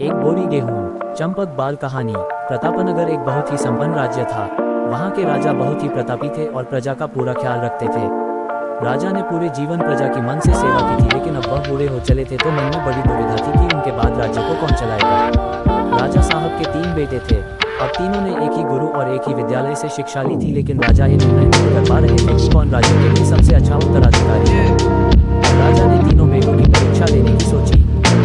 एक बोरी गेहूं। चंपक बाल कहानी। प्रतापनगर एक बहुत ही संपन्न राज्य था। वहाँ के राजा बहुत ही प्रतापी थे और प्रजा का पूरा ख्याल रखते थे। राजा ने पूरे जीवन प्रजा की मन से सेवा की थी, लेकिन अब वह बूढ़े हो चले थे तो मन में बड़ी दुविधा थी कि उनके बाद राज्य को कौन चलाएगा। राजा साहब के 3 बेटे थे। अब तीनों ने एक ही गुरु और एक ही विद्यालय से शिक्षा ली थी, लेकिन राजा ये निर्णय नहीं कर पा रहे थे कि कौन राज्य के लिए सबसे अच्छा उत्तराधिकारी है। राजा ने तीनों बेटों की परीक्षा लेने की सोची।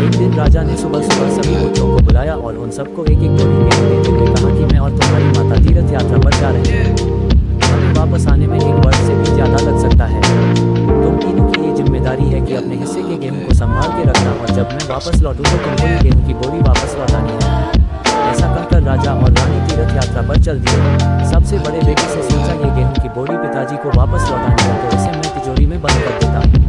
एक दिन राजा ने सुबह सुबह सभी पुत्रों को बुलाया और उन सबको एक एक बोरी गेहूं देते हुए कहा कि मैं और तुम्हारी माता तीर्थ यात्रा पर जा रहे हैं। हमें वापस आने में 1 वर्ष से भी ज्यादा लग सकता है। तुम तीनों की ये जिम्मेदारी है कि अपने हिस्से के गेहूं को संभाल के रखना, और जब मैं वापस लौटूं तो तुमको ये गेहूं की बोरी वापस लौटानी है। ऐसा कहकर राजा और रानी तीर्थ यात्रा पर चल दिए। सबसे बड़े बेटे से सोचा, ये गेहूं की बोरी पिताजी को वापस लौटानी है तो इसे मैं तिजोरी में बंद कर देता हूँ।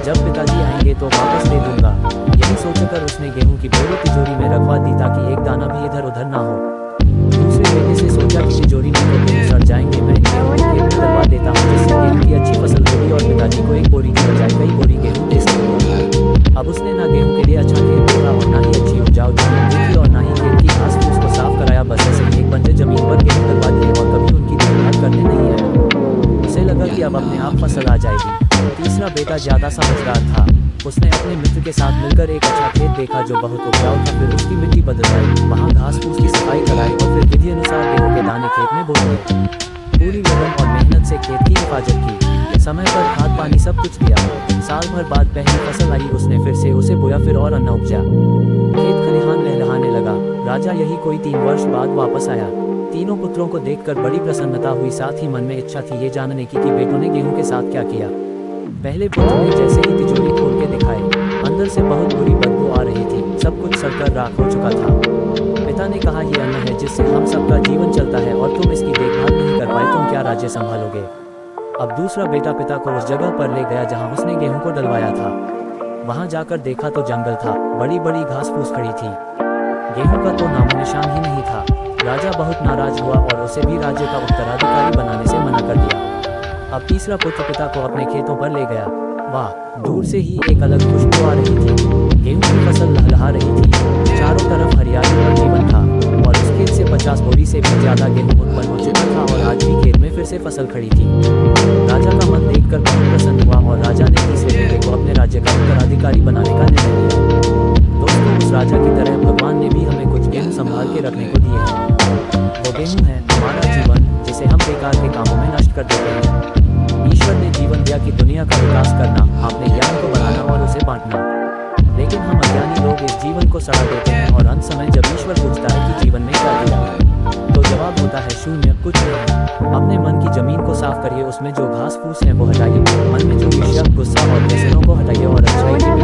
जब पिताजी आएंगे तो वापस दे दूंगा। यही सोचकर उसने गेहूं की बोरी तिजोरी में रखवा दी ताकि एक दाना भी इधर उधर ना हो। दूसरे बेटे से सोचा कि तिजोरी में तो गेहूं सड़ जाएंगे, मैं गेहूं के खेत में डलवा देता हूँ, जिससे गेहूं की अच्छी फसल होगी और पिताजी को एक बोरी की बजाय कई बोरी गेहूं दे सकूंगा। अब उसने ना गेहूं के लिए अच्छा खेत देखा और ना ही अच्छी उपजाऊ जमीन देखी और ना ही खेत की घास फूस को साफ कराया। बस ऐसे ही एक बंजर जमीन पर गेहूं डलवा दिए और कभी उनकी देखभाल करने नहीं आया। उसे लगा कि अब अपने आप फसल आ जाएगी। तीसरा बेटा ज्यादा समझदार था। उसने अपने मित्र के साथ मिलकर एक अच्छा खेत देखा जो बहुत उपजाऊ था, फिर उसकी मिट्टी बदलवाई, वहाँ घास फूस की सफाई कराई और फिर विधि अनुसार गेहूं के दाने खेत में बो दिए। पूरी लगन और मेहनत से खेत की हिफाजत की, समय पर खाद पानी सब कुछ दिया। साल भर बाद पहली फसल आई, उसने फिर से उसे बोया, फिर और अन्न उपजा। खेत खलिहान लहलहाने लगा। राजा यही कोई 3 वर्ष बाद वापस आया। तीनों पुत्रों को देखकर बड़ी प्रसन्नता हुई, साथ ही मन में इच्छा थी ये जानने की कि बेटों ने गेहूं के साथ क्या किया। पहले पुत्र ने जैसे ही तिजोरी खोल के दिखाई, अंदर से बहुत बुरी बदबू आ रही थी, सब कुछ सड़कर राख हो चुका था। पिता ने कहा, ये अन्न है जिससे हम सबका जीवन चलता है और तुम इसकी देखभाल नहीं कर पाए, तुम क्या राज्य संभालोगे। अब दूसरा बेटा पिता को उस जगह पर ले गया जहाँ उसने गेहूं को डलवाया था। वहाँ जाकर देखा तो जंगल था, बड़ी बड़ी घास फूस खड़ी थी, गेहूं का तो नामो निशान ही नहीं था। राजा बहुत नाराज हुआ और उसे भी राज्य का उत्तराधिकारी बनाने से मना कर दिया। अब तीसरा पुत्र पिता को अपने खेतों पर ले गया। वाह, दूर से ही एक अलग खुशबू आ रही थी। गेहूं की फसल लहलहा रही थी, चारों तरफ हरियाली और जीवन था, और उस खेत से 50 बोरी से भी ज्यादा गेहूं उत्पन्न हो चुका था और आज भी खेत में फिर से फसल खड़ी थी। राजा का मन देखकर बहुत प्रसन्न हुआ और राजा ने तीसरे बेटे को अपने राज्य का उत्तराधिकारी बनाने का निर्णय लिया। दोस्तों, उस राजा की तरह भगवान ने भी हमें कुछ गेहूं संभाल के रखने को दिए हैं। वो गेहूं है हमारा जीवन, जिसे हम बेकार के कामों में नष्ट कर देते हैं। ईश्वर ने जीवन दिया कि दुनिया का विकास करना, अपने ज्ञान को बढ़ाना और उसे बांटना, लेकिन हम अज्ञानी लोग इस जीवन को सड़ा देते हैं और अंत समय जब ईश्वर पूछता है कि जीवन में क्या दिया, तो जवाब होता है शून्य, कुछ नहीं। अपने मन की जमीन को साफ करिए, उसमें जो घास फूस है वो हटाइए, मन में जो ईर्ष्या, गुस्सा और व्यसनों को हटाइए और अच्छाई